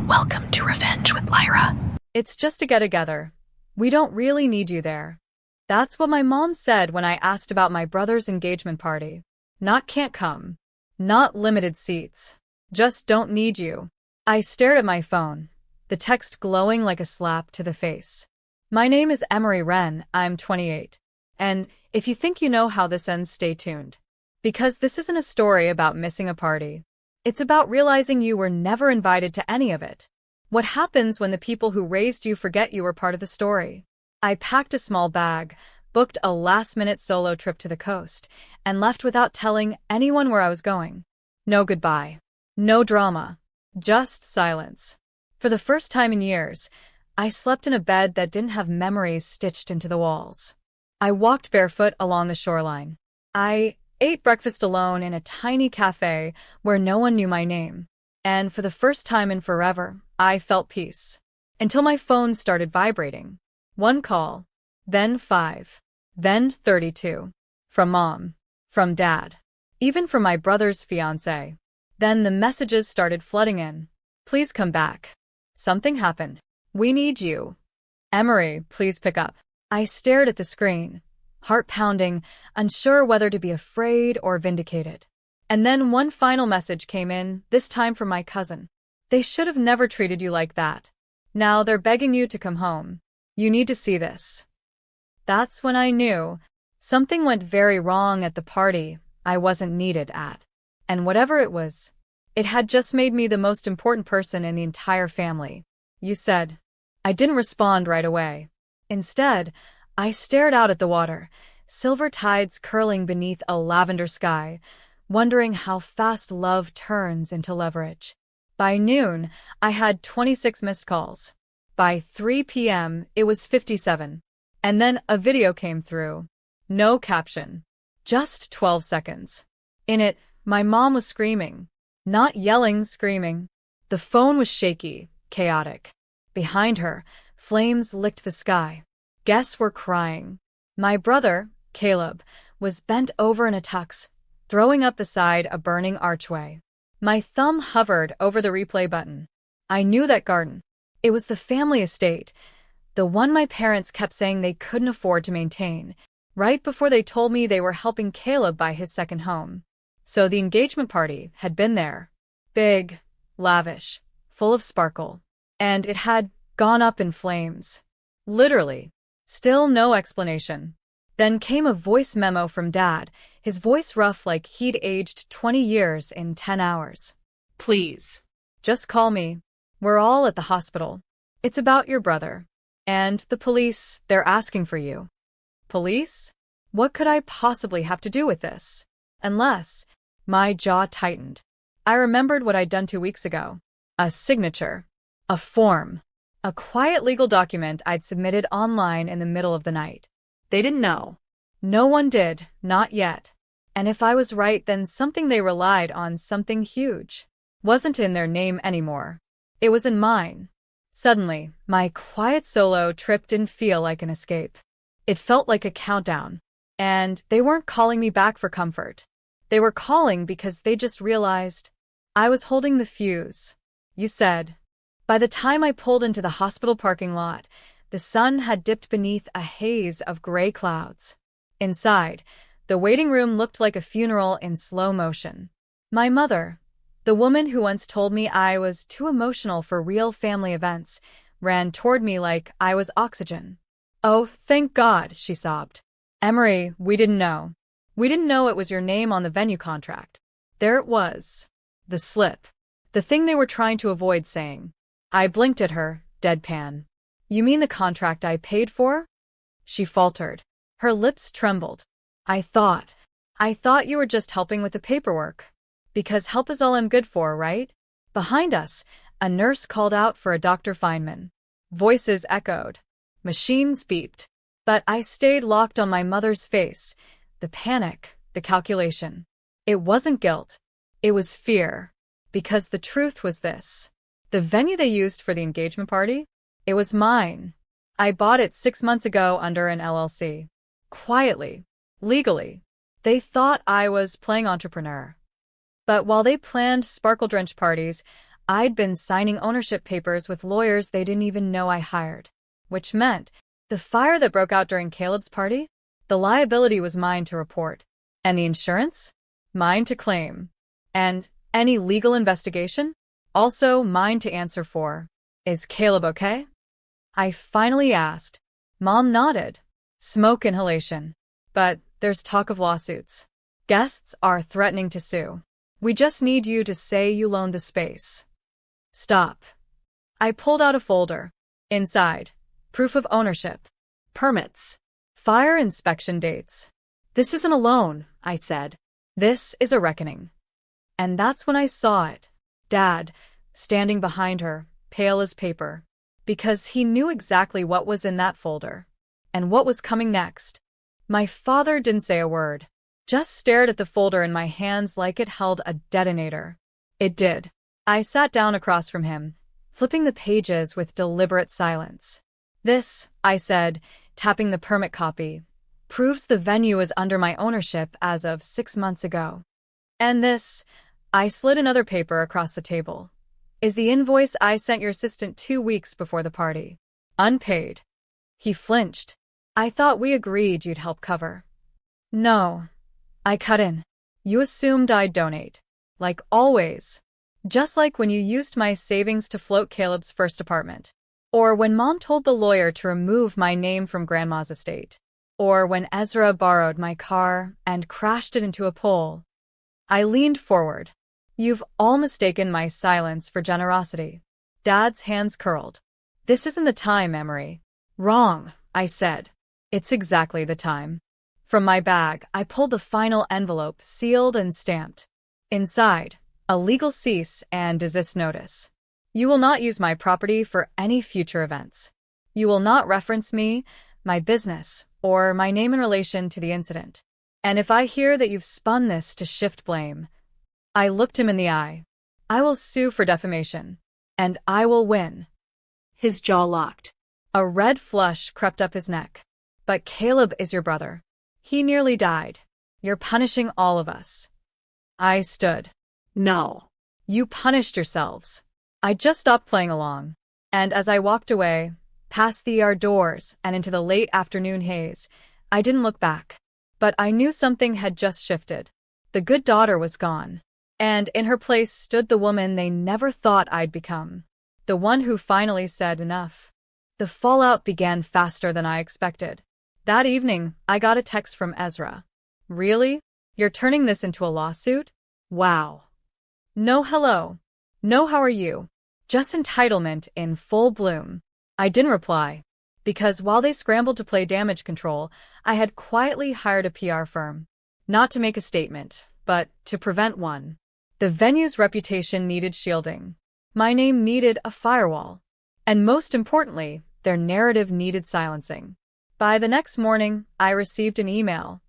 Welcome to Revenge with Lyra. It's just a get-together. We don't really need you there. That's what my mom said when I asked about my brother's engagement party. Not can't come. Not limited seats. Just don't need you. I stared at my phone, the text glowing like a slap to the face. My name is Emery Wren, I'm 28. And if you think you know how this ends, stay tuned. Because this isn't a story about missing a party. It's about realizing you were never invited to any of it. What happens when the people who raised you forget you were part of the story? I packed a small bag, booked a last-minute solo trip to the coast, and left without telling anyone where I was going. No goodbye. No drama. Just silence. For the first time in years, I slept in a bed that didn't have memories stitched into the walls. I walked barefoot along the shoreline. I ate breakfast alone in a tiny cafe where no one knew my name. And for the first time in forever, I felt peace. Until my phone started vibrating. One call, then 5, then 32. From Mom, from Dad, even from my brother's fiancé. Then the messages started flooding in. Please come back. Something happened. We need you. Emery, please pick up. I stared at the screen, heart pounding, unsure whether to be afraid or vindicated. And then one final message came in, this time from my cousin. They should have never treated you like that. Now they're begging you to come home. You need to see this. That's when I knew something went very wrong at the party I wasn't needed at. And whatever it was, it had just made me the most important person in the entire family. You said. I didn't respond right away. Instead, I stared out at the water, silver tides curling beneath a lavender sky, wondering how fast love turns into leverage. By noon, I had 26 missed calls. By 3 p.m., it was 57. And then a video came through. No caption. Just 12 seconds. In it, my mom was screaming. Not yelling, screaming. The phone was shaky, chaotic. Behind her, flames licked the sky. Guests were crying. My brother, Caleb, was bent over in a tux, throwing up beside a burning archway. My thumb hovered over the replay button. I knew that garden. It was the family estate, the one my parents kept saying they couldn't afford to maintain, right before they told me they were helping Caleb buy his second home. So the engagement party had been there. Big, lavish, full of sparkle. And it had gone up in flames. Literally. Still no explanation. Then came a voice memo from Dad, his voice rough like he'd aged 20 years in 10 hours. Please. Just call me. We're all at the hospital. It's about your brother. And the police, they're asking for you. Police? What could I possibly have to do with this? Unless, my jaw tightened. I remembered what I'd done 2 weeks ago. A signature. A form. A quiet legal document I'd submitted online in the middle of the night. They didn't know. No one did, not yet. And if I was right, then something they relied on, something huge, wasn't in their name anymore. It was in mine. Suddenly, my quiet solo trip didn't feel like an escape. It felt like a countdown. And they weren't calling me back for comfort. They were calling because they just realized I was holding the fuse. You said. By the time I pulled into the hospital parking lot, the sun had dipped beneath a haze of gray clouds. Inside, the waiting room looked like a funeral in slow motion. My mother, the woman who once told me I was too emotional for real family events, ran toward me like I was oxygen. Oh, thank God, she sobbed. Emery, we didn't know. We didn't know it was your name on the venue contract. There it was. The slip. The thing they were trying to avoid saying. I blinked at her, deadpan. You mean the contract I paid for? She faltered. Her lips trembled. I thought you were just helping with the paperwork. Because help is all I'm good for, right? Behind us, a nurse called out for a Dr. Feynman. Voices echoed. Machines beeped. But I stayed locked on my mother's face. The panic, the calculation. It wasn't guilt. It was fear. Because the truth was this. The venue they used for the engagement party? It was mine. I bought it 6 months ago under an LLC. Quietly. Legally. They thought I was playing entrepreneur. But while they planned sparkle-drenched parties, I'd been signing ownership papers with lawyers they didn't even know I hired. Which meant, the fire that broke out during Caleb's party? The liability was mine to report. And the insurance? Mine to claim. And any legal investigation? Also mine to answer for. Is Caleb okay? I finally asked. Mom nodded. Smoke inhalation. But there's talk of lawsuits. Guests are threatening to sue. We just need you to say you loaned the space. Stop. I pulled out a folder. Inside, proof of ownership, permits, fire inspection dates. This isn't a loan, I said. This is a reckoning. And that's when I saw it. Dad, standing behind her, pale as paper, because he knew exactly what was in that folder and what was coming next. My father didn't say a word, just stared at the folder in my hands like it held a detonator. It did. I sat down across from him, flipping the pages with deliberate silence. This, I said, tapping the permit copy, proves the venue is under my ownership as of 6 months ago. And this, I slid another paper across the table, is the invoice I sent your assistant 2 weeks before the party. Unpaid. He flinched. I thought we agreed you'd help cover. No. I cut in. You assumed I'd donate. Like always. Just like when you used my savings to float Caleb's first apartment. Or when Mom told the lawyer to remove my name from Grandma's estate. Or when Ezra borrowed my car and crashed it into a pole. I leaned forward. You've all mistaken my silence for generosity. Dad's hands curled. This isn't the time, Emery. Wrong, I said. It's exactly the time. From my bag, I pulled the final envelope, sealed and stamped. Inside, a legal cease and desist notice. You will not use my property for any future events. You will not reference me, my business, or my name in relation to the incident. And if I hear that you've spun this to shift blame, I looked him in the eye. I will sue for defamation. And I will win. His jaw locked. A red flush crept up his neck. But Caleb is your brother. He nearly died. You're punishing all of us. I stood. No. You punished yourselves. I just stopped playing along. And as I walked away, past the yard doors and into the late afternoon haze, I didn't look back. But I knew something had just shifted. The good daughter was gone. And in her place stood the woman they never thought I'd become. The one who finally said enough. The fallout began faster than I expected. That evening, I got a text from Ezra. Really? You're turning this into a lawsuit? Wow. No hello. No how are you. Just entitlement in full bloom. I didn't reply. Because while they scrambled to play damage control, I had quietly hired a PR firm. Not to make a statement, but to prevent one. The venue's reputation needed shielding. My name needed a firewall. And most importantly, their narrative needed silencing. By the next morning, I received an email.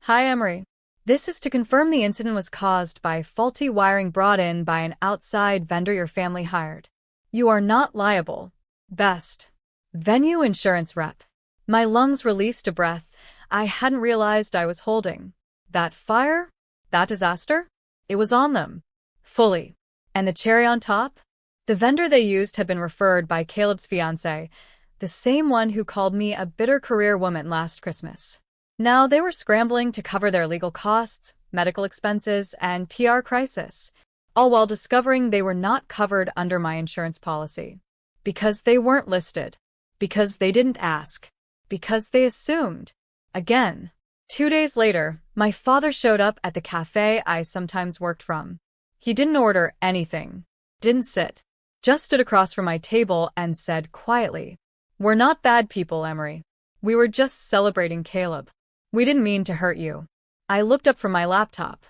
Hi, Emery. This is to confirm the incident was caused by faulty wiring brought in by an outside vendor your family hired. You are not liable. Best. Venue insurance rep. My lungs released a breath I hadn't realized I was holding. That fire? That disaster? It was on them. Fully. And the cherry on top? The vendor they used had been referred by Caleb's fiancée, the same one who called me a bitter career woman last Christmas. Now they were scrambling to cover their legal costs, medical expenses, and PR crisis, all while discovering they were not covered under my insurance policy. Because they weren't listed. Because they didn't ask. Because they assumed. Again. 2 days later, my father showed up at the cafe I sometimes worked from. He didn't order anything. Didn't sit. Just stood across from my table and said quietly, "We're not bad people, Emery. We were just celebrating Caleb. We didn't mean to hurt you." I looked up from my laptop.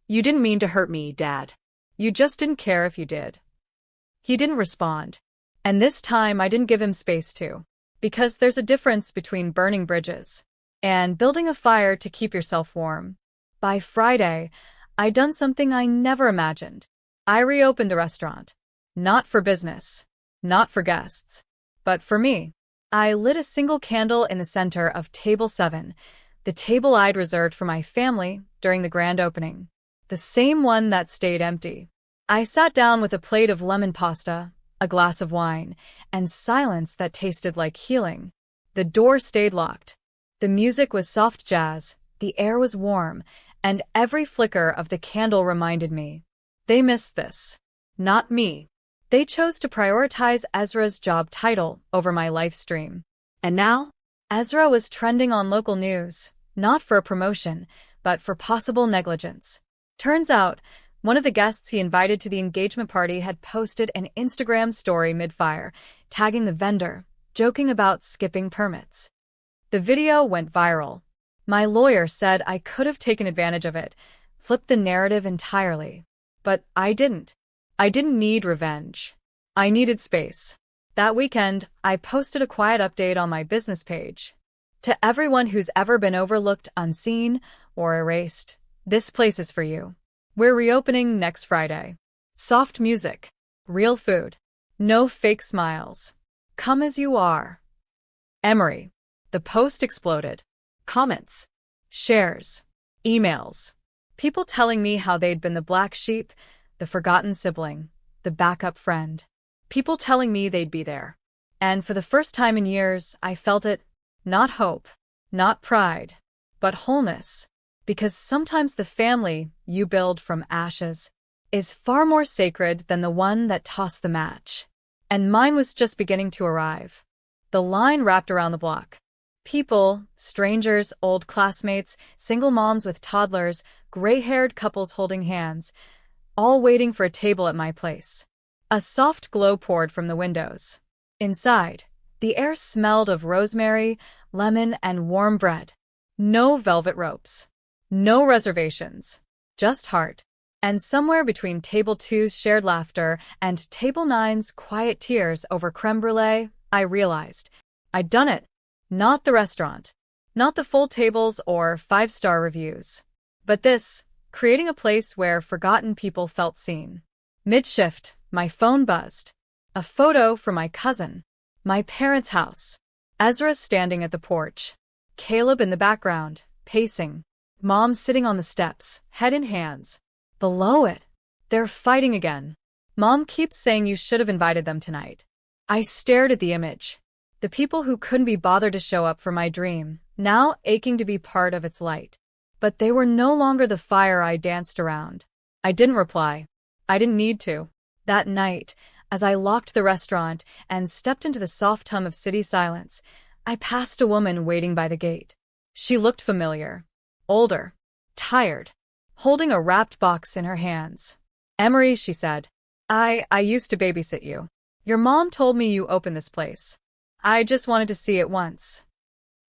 "You didn't mean to hurt me, Dad. You just didn't care if you did." He didn't respond. And this time I didn't give him space to. Because there's a difference between burning bridges and building a fire to keep yourself warm. By Friday, I'd done something I never imagined. I reopened the restaurant. Not for business. Not for guests. But for me. I lit a single candle in the center of Table 7, the table I'd reserved for my family during the grand opening. The same one that stayed empty. I sat down with a plate of lemon pasta, a glass of wine, and silence that tasted like healing. The door stayed locked. The music was soft jazz, the air was warm, and every flicker of the candle reminded me. They missed this. Not me. They chose to prioritize Ezra's job title over my live stream. And now? Ezra was trending on local news, not for a promotion, but for possible negligence. Turns out, one of the guests he invited to the engagement party had posted an Instagram story mid-fire, tagging the vendor, joking about skipping permits. The video went viral. My lawyer said I could have taken advantage of it, flipped the narrative entirely. But I didn't. I didn't need revenge. I needed space. That weekend, I posted a quiet update on my business page. To everyone who's ever been overlooked, unseen, or erased, this place is for you. We're reopening next Friday. Soft music. Real food. No fake smiles. Come as you are. Emery. The post exploded. Comments. Shares. Emails. People telling me how they'd been the black sheep, the forgotten sibling, the backup friend. People telling me they'd be there. And for the first time in years, I felt it. Not hope, not pride, but wholeness. Because sometimes the family you build from ashes is far more sacred than the one that tossed the match. And mine was just beginning to arrive. The line wrapped around the block. People, strangers, old classmates, single moms with toddlers, gray-haired couples holding hands, all waiting for a table at my place. A soft glow poured from the windows. Inside, the air smelled of rosemary, lemon, and warm bread. No velvet ropes. No reservations. Just heart. And somewhere between Table 2's shared laughter and Table 9's quiet tears over creme brulee, I realized I'd done it. Not the restaurant. Not the full tables or 5-star reviews. But this, creating a place where forgotten people felt seen. Mid-shift, my phone buzzed. A photo from my cousin. My parents' house. Ezra standing at the porch. Caleb in the background, pacing. Mom sitting on the steps, head in hands. Below it, they're fighting again. Mom keeps saying you should have invited them tonight. I stared at the image. The people who couldn't be bothered to show up for my dream, now aching to be part of its light. But they were no longer the fire I danced around. I didn't reply. I didn't need to. That night, as I locked the restaurant and stepped into the soft hum of city silence, I passed a woman waiting by the gate. She looked familiar. Older. Tired. Holding a wrapped box in her hands. Emery, she said. I used to babysit you. Your mom told me you opened this place. I just wanted to see it once.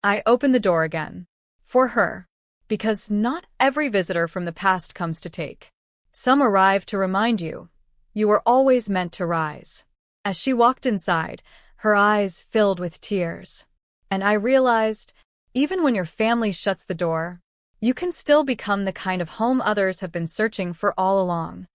I opened the door again. For her. Because not every visitor from the past comes to take. Some arrive to remind you. You were always meant to rise. As she walked inside, her eyes filled with tears. And I realized, even when your family shuts the door, you can still become the kind of home others have been searching for all along.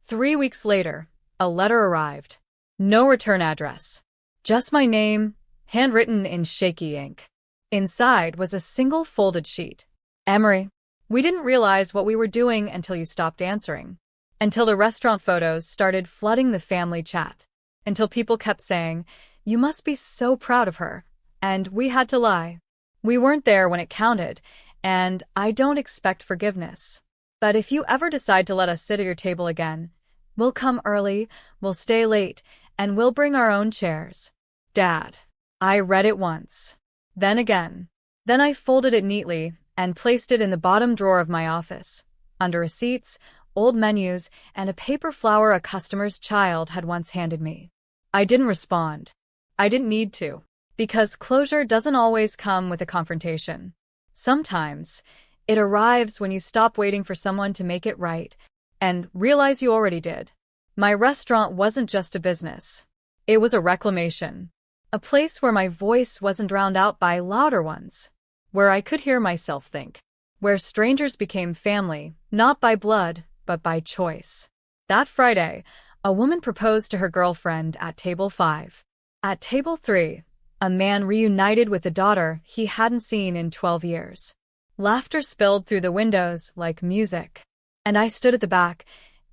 3 weeks later, a letter arrived. No return address. Just my name, handwritten in shaky ink. Inside was a single folded sheet. Emery, we didn't realize what we were doing until you stopped answering. Until the restaurant photos started flooding the family chat. Until people kept saying, you must be so proud of her. And we had to lie. We weren't there when it counted, and I don't expect forgiveness. But if you ever decide to let us sit at your table again, we'll come early, we'll stay late, and we'll bring our own chairs. Dad. I read it once. Then again. Then I folded it neatly and placed it in the bottom drawer of my office, under receipts, old menus, and a paper flower a customer's child had once handed me. I didn't respond. I didn't need to. Because closure doesn't always come with a confrontation. Sometimes, it arrives when you stop waiting for someone to make it right and realize you already did. My restaurant wasn't just a business. It was a reclamation. A place where my voice wasn't drowned out by louder ones. Where I could hear myself think. Where strangers became family, not by blood, but by choice. That Friday, a woman proposed to her girlfriend at table 5. At table 3, a man reunited with a daughter he hadn't seen in 12 years. Laughter spilled through the windows like music. And I stood at the back,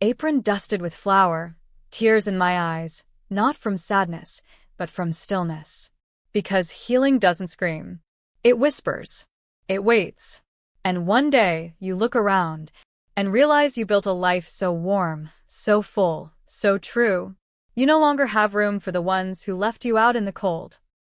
Apron dusted with flour, tears in my eyes, not from sadness, but from stillness. Because healing doesn't scream. It whispers. It waits. And one day, you look around and realize you built a life so warm, so full, so true. You no longer have room for the ones who left you out in the cold.